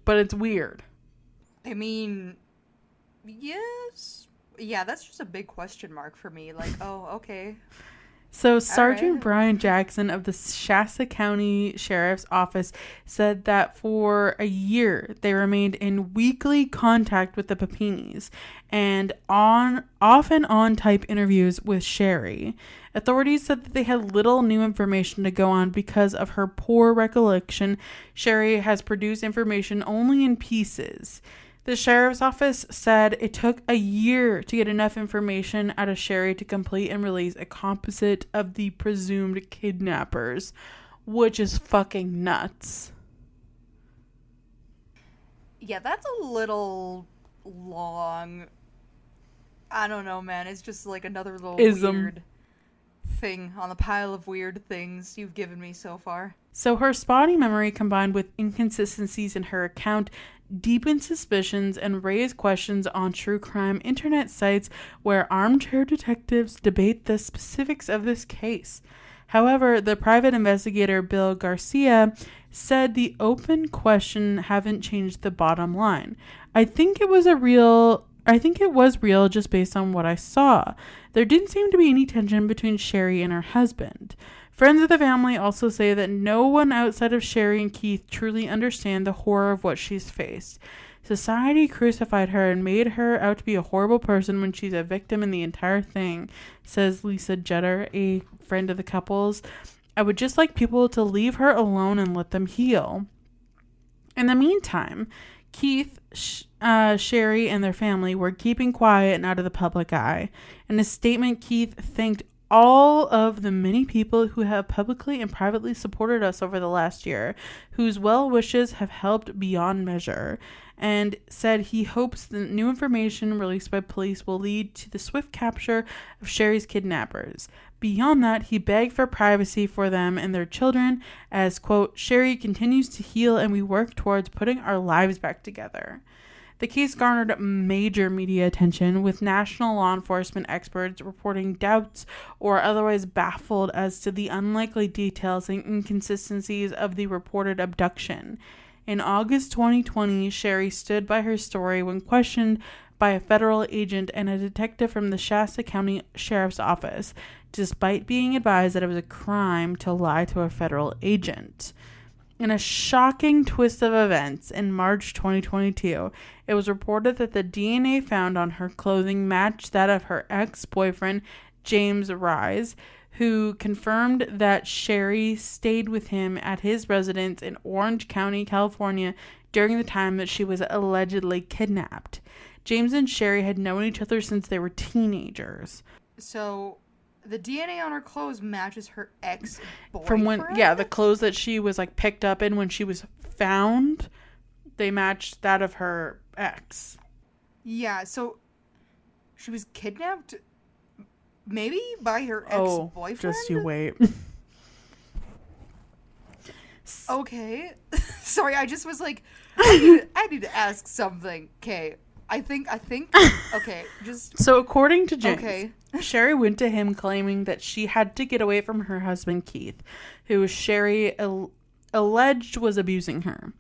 But it's weird. I mean, yes. Yeah, that's just a big question mark for me. Like, oh, okay. So Sergeant right. Brian Jackson of the Shasta County Sheriff's Office said that for a year they remained in weekly contact with the Papinis and off and on type interviews with Sherri. Authorities said that they had little new information to go on because of her poor recollection. Sherri has produced information only in pieces. The sheriff's office said it took a year to get enough information out of Sherri to complete and release a composite of the presumed kidnappers, which is fucking nuts. Yeah, that's a little long. I don't know, man. It's just like another little weird thing on the pile of weird things you've given me so far. So her spotty memory combined with inconsistencies in her account deepened suspicions and raised questions on true crime internet sites where armchair detectives debate the specifics of this case. However, the private investigator Bill Garcia said the open question haven't changed the bottom line. I think it was real just based on what I saw. There didn't seem to be any tension between Sherri and her husband. Friends of the family also say that no one outside of Sherri and Keith truly understand the horror of what she's faced. Society crucified her and made her out to be a horrible person when she's a victim in the entire thing, says Lisa Jetter, a friend of the couple's. I would just like people to leave her alone and let them heal. In the meantime, Keith, Sherri, and their family were keeping quiet and out of the public eye. In a statement, Keith thanked all of the many people who have publicly and privately supported us over the last year, whose well wishes have helped beyond measure, and said he hopes the new information released by police will lead to the swift capture of Sherri's kidnappers. Beyond that, he begged for privacy for them and their children as, quote, Sherri continues to heal and we work towards putting our lives back together. The case garnered major media attention, with national law enforcement experts reporting doubts or otherwise baffled as to the unlikely details and inconsistencies of the reported abduction. In August 2020, Sherri stood by her story when questioned by a federal agent and a detective from the Shasta County Sheriff's Office, despite being advised that it was a crime to lie to a federal agent. In a shocking twist of events, in March 2022, it was reported that the DNA found on her clothing matched that of her ex-boyfriend, James Rise, who confirmed that Sherri stayed with him at his residence in Orange County, California, during the time that she was allegedly kidnapped. James and Sherri had known each other since they were teenagers. So the DNA on her clothes matches her ex-boyfriend? From when, yeah, the clothes that she was like picked up in when she was found, they matched that of her ex. Yeah, so she was kidnapped maybe by her ex-boyfriend? Just you wait. Okay. Sorry, I just was like, I need to ask something. Okay. I think, okay, just... So according to James, okay. Sherri went to him claiming that she had to get away from her husband, Keith, who Sherri alleged was abusing her.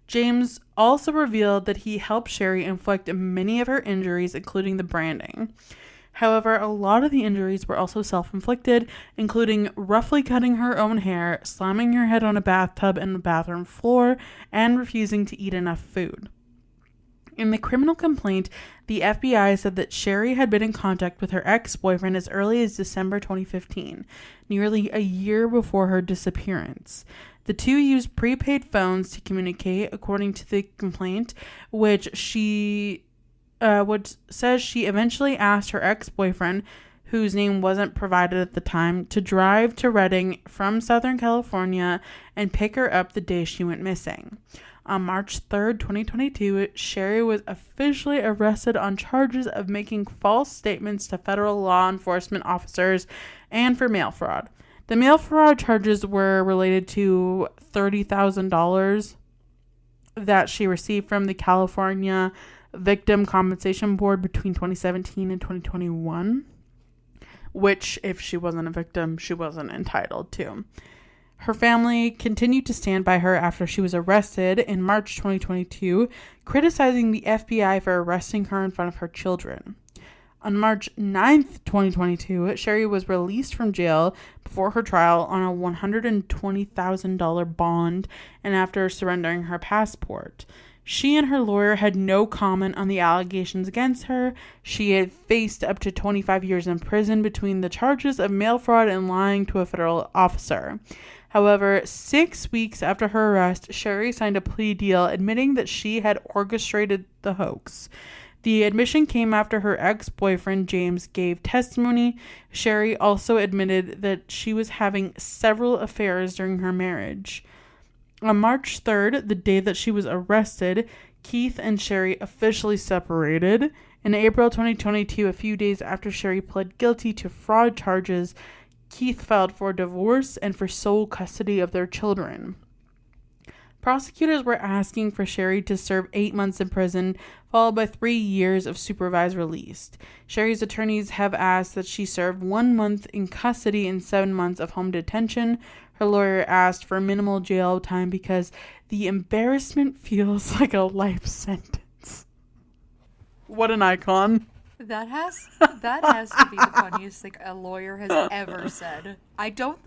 James also revealed that he helped Sherri inflict many of her injuries, including the branding. However, a lot of the injuries were also self-inflicted, including roughly cutting her own hair, slamming her head on a bathtub and the bathroom floor, and refusing to eat enough food. In the criminal complaint, the FBI said that Sherri had been in contact with her ex-boyfriend as early as December 2015, nearly a year before her disappearance. The two used prepaid phones to communicate, according to the complaint, which says she eventually asked her ex-boyfriend, whose name wasn't provided at the time, to drive to Redding from Southern California and pick her up the day she went missing. On March 3rd, 2022, Sherri was officially arrested on charges of making false statements to federal law enforcement officers and for mail fraud. The mail fraud charges were related to $30,000 that she received from the California Victim Compensation Board between 2017 and 2021, which, if she wasn't a victim, she wasn't entitled to. Her family continued to stand by her after she was arrested in March 2022, criticizing the FBI for arresting her in front of her children. On March 9th, 2022, Sherri was released from jail before her trial on a $120,000 bond and after surrendering her passport. She and her lawyer had no comment on the allegations against her. She had faced up to 25 years in prison between the charges of mail fraud and lying to a federal officer. However, 6 weeks after her arrest, Sherri signed a plea deal admitting that she had orchestrated the hoax. The admission came after her ex-boyfriend James gave testimony. Sherri also admitted that she was having several affairs during her marriage. On March 3rd, the day that she was arrested, Keith and Sherri officially separated. In April 2022, a few days after Sherri pled guilty to fraud charges, Keith filed for divorce and for sole custody of their children. Prosecutors were asking for Sherri to serve 8 months in prison, followed by 3 years of supervised release. Sherri's attorneys have asked that she serve 1 month in custody and 7 months of home detention. Her lawyer asked for minimal jail time because the embarrassment feels like a life sentence. What an icon. That has to be the funniest thing a lawyer has ever said. I don't...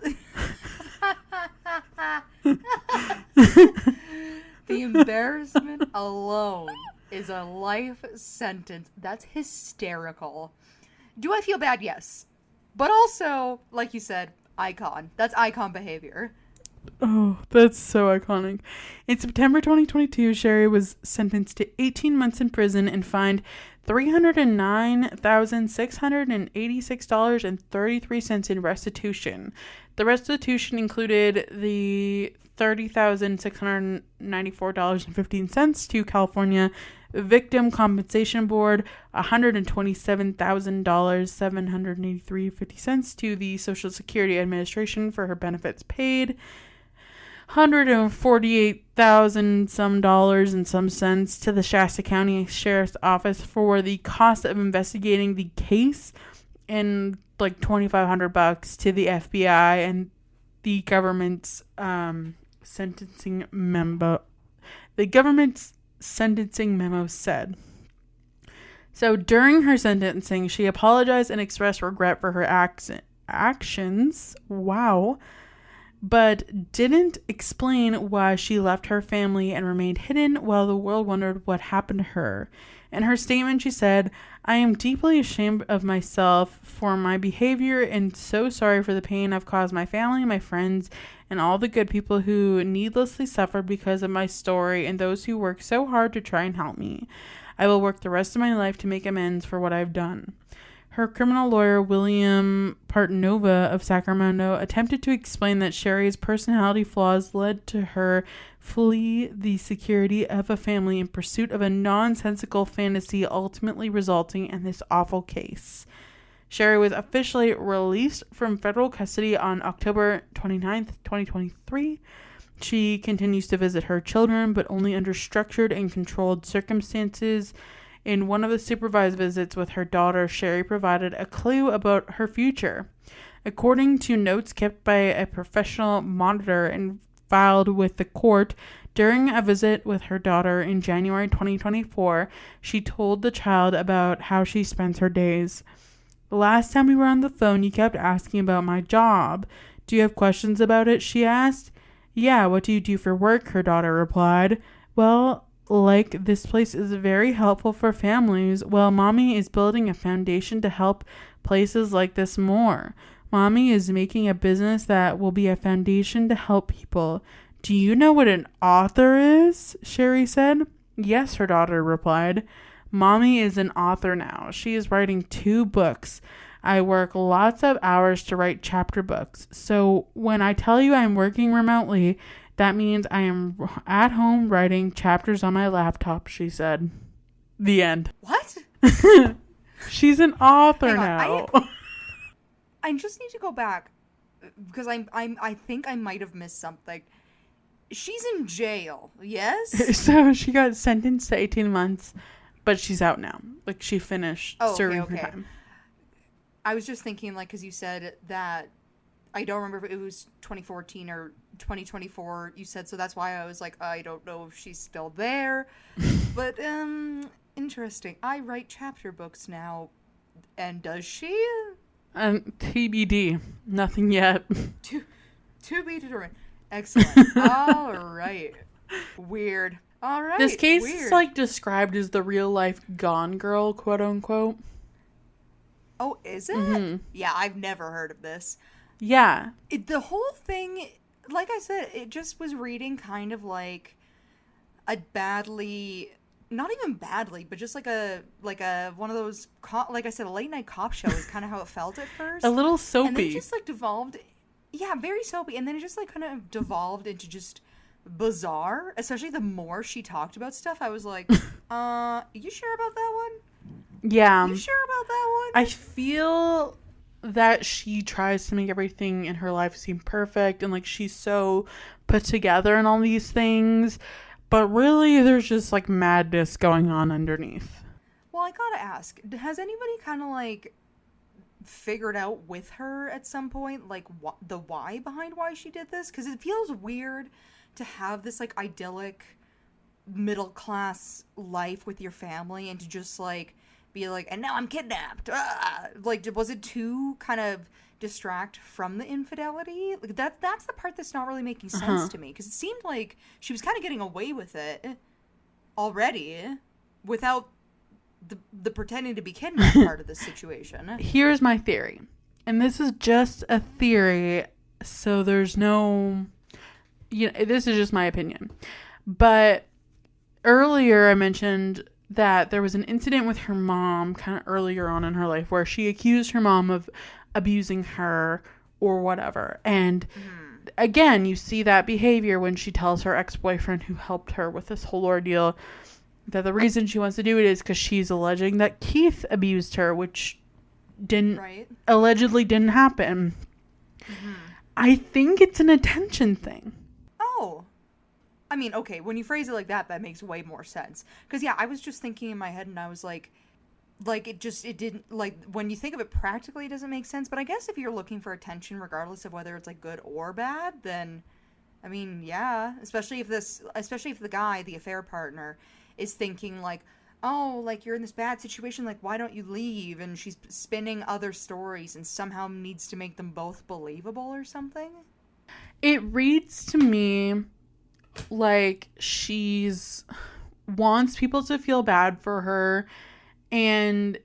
The embarrassment alone is a life sentence. That's hysterical. Do I feel bad? Yes. But also, like you said, icon. That's icon behavior. Oh, that's so iconic. In September 2022, Sherri was sentenced to 18 months in prison and fined $309,686.33 in restitution. The restitution included the $30,694.15 to California Victim Compensation Board, $127,783.50 to the Social Security Administration for her benefits paid, $148,000 some dollars and some cents to the Shasta County Sheriff's Office for the cost of investigating the case, and like $2,500 to the FBI and the government's sentencing memo. The government's sentencing memo said. So during her sentencing, she apologized and expressed regret for her actions. Wow. But didn't explain why she left her family and remained hidden while the world wondered what happened to her. In her statement, she said, "I am deeply ashamed of myself for my behavior and so sorry for the pain I've caused my family, my friends, and all the good people who needlessly suffered because of my story and those who worked so hard to try and help me. I will work the rest of my life to make amends for what I've done." Her criminal lawyer, William Partnova of Sacramento, attempted to explain that Sherri's personality flaws led to her flee the security of a family in pursuit of a nonsensical fantasy, ultimately resulting in this awful case. Sherri was officially released from federal custody on October 29th, 2023. She continues to visit her children, but only under structured and controlled circumstances. In one of the supervised visits with her daughter, Sherri provided a clue about her future. According to notes kept by a professional monitor and filed with the court, during a visit with her daughter in January 2024, she told the child about how she spends her days. "The last time we were on the phone, you kept asking about my job. Do you have questions about it?" she asked. "Yeah, what do you do for work?" her daughter replied. "Well, like, this place is very helpful for families. Well, Mommy is building a foundation to help places like this more. Mommy is making a business that will be a foundation to help people. Do you know what an author is?" Sherri said. "Yes," her daughter replied. "Mommy is an author now. She is writing 2 books. I work lots of hours to write chapter books. So when I tell you I'm working remotely, that means I am at home writing chapters on my laptop," she said. The end. What? She's an author now. I just need to go back because I think I might have missed something. She's in jail, yes? So she got sentenced to 18 months, but she's out now. Like, she finished serving her time. I was just thinking, like, because you said that, I don't remember if it was 2014 or 2024 you said, so that's why I was like, I don't know if she's still there. But, interesting. I write chapter books now. And does she? TBD. Nothing yet. To be determined. Excellent. All right. Weird. All right. This case is like described as the real life Gone Girl, quote unquote. Oh, is it? Mm-hmm. Yeah, I've never heard of this. Yeah. The whole thing, like I said, it just was reading kind of like a badly, not even badly, but just like a one of those, like I said, a late night cop show is kind of how it felt at first. A little soapy. And then it just like devolved. Yeah, very soapy. And then it just like kind of devolved into just bizarre, especially the more she talked about stuff. I was like, you sure about that one? Yeah. You sure about that one? I feel that she tries to make everything in her life seem perfect and like she's so put together and all these things, but really there's just like madness going on underneath. Well, I gotta ask, has anybody kind of like figured out with her at some point like the why behind why she did this? Because it feels weird to have this like idyllic middle class life with your family and to just like be like, and now I'm kidnapped. Like, was it too kind of distract from the infidelity? Like that's the part that's not really making sense to me, because it seemed like she was kind of getting away with it already without the pretending to be kidnapped part of the situation. Here's my theory, and this is just a theory, so there's no, this is just my opinion. But earlier I mentioned that there was an incident with her mom kind of earlier on in her life where she accused her mom of abusing her or whatever. And again, you see that behavior when she tells her ex-boyfriend who helped her with this whole ordeal that the reason she wants to do it is because she's alleging that Keith abused her, which allegedly didn't happen. I think it's an attention thing. Oh. I mean, okay, when you phrase it like that, that makes way more sense. Because, yeah, I was just thinking in my head, and I was like, it didn't, like, when you think of it practically, it doesn't make sense. But I guess if you're looking for attention, regardless of whether it's, like, good or bad, then, I mean, yeah. Especially if the guy, the affair partner, is thinking, like, oh, like, you're in this bad situation, like, why don't you leave? And she's spinning other stories and somehow needs to make them both believable or something. It reads to me like she's wants people to feel bad for her, and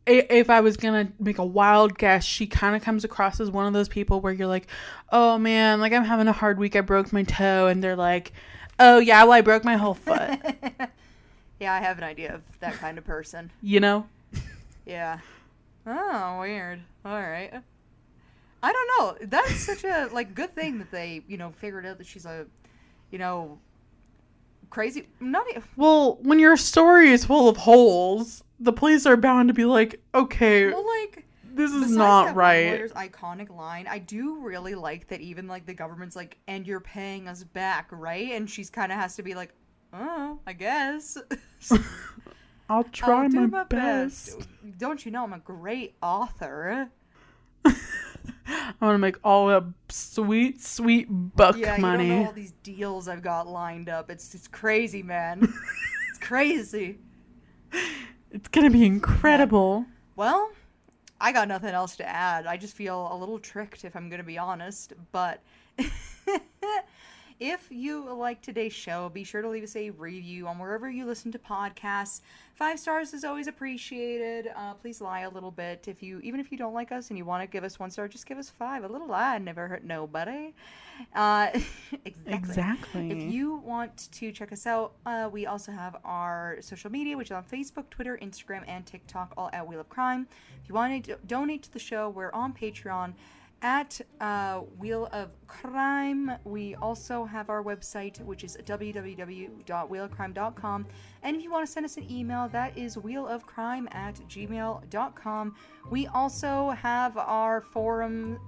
if I was gonna make a wild guess, she kind of comes across as one of those people where you're like, oh man, like I'm having a hard week, I broke my toe, and they're like, oh yeah, well I broke my whole foot. Yeah, I have an idea of that kind of person. You know? Yeah. Oh, weird. All right. I don't know. That's such a like good thing that they, figured out that she's a, crazy. Well, when your story is full of holes, the police are bound to be like, okay, well, like, this is not right. Lawyer's iconic line. I do really like that. Even like the government's like, and you're paying us back, right? And she's kind of has to be like, oh, I guess. I'll try my best. Don't you know I'm a great author? I want to make all that sweet, sweet buck money. Yeah, you don't know all these deals I've got lined up. It's crazy, man. It's crazy. It's gonna be incredible. Yeah. Well, I got nothing else to add. I just feel a little tricked, if I'm gonna be honest. But if you like today's show, be sure to leave us a review on wherever you listen to podcasts. 5 stars is always appreciated. Please lie a little bit. Even if you don't like us and you want to give us 1 star, just give us 5. A little lie never hurt nobody. Exactly. If you want to check us out, we also have our social media, which is on Facebook, Twitter, Instagram, and TikTok, all at Wheel of Crime. If you want to donate to the show, we're on Patreon at Wheel of Crime. We also have our website, which is www.wheelofcrime.com. And if you want to send us an email, that is wheelofcrime@gmail.com. We also have our forum.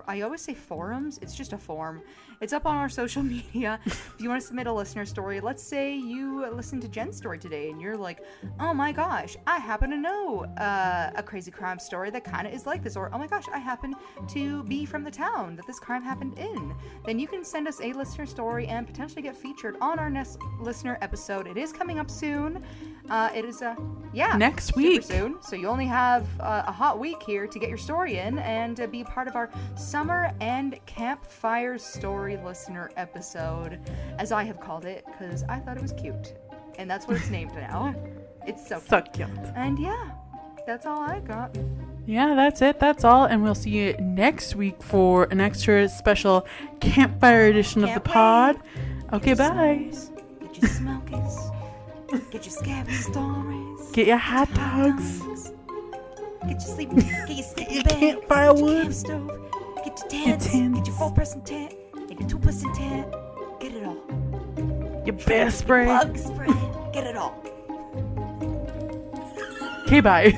I always say forums. It's just a form. It's up on our social media. If you want to submit a listener story, let's say you listened to Jen's story today and you're like, oh my gosh, I happen to know a crazy crime story that kind of is like this. Or, oh my gosh, I happen to be from the town that this crime happened in. Then you can send us a listener story and potentially get featured on our next listener episode. It is coming up soon. It is, next week. Super soon. So you only have a hot week here to get your story in and be part of our summer and campfire story listener episode, as I have called it, because I thought it was cute. And that's what it's named now. It's so cute. And yeah, that's all I got. Yeah, that's it. That's all. And we'll see you next week for an extra special campfire edition of the pod. Okay, bye. Get your smokies. Get your scary stories. Get your hot dogs. Get your sleeping. Get your sleeping bag. Campfire wood. Camp stove. Get your tents. Get your 4-person tent. Get your 2-person tent. Get it all. Your bear spray. Bug spray. Get it all. Okay, bye.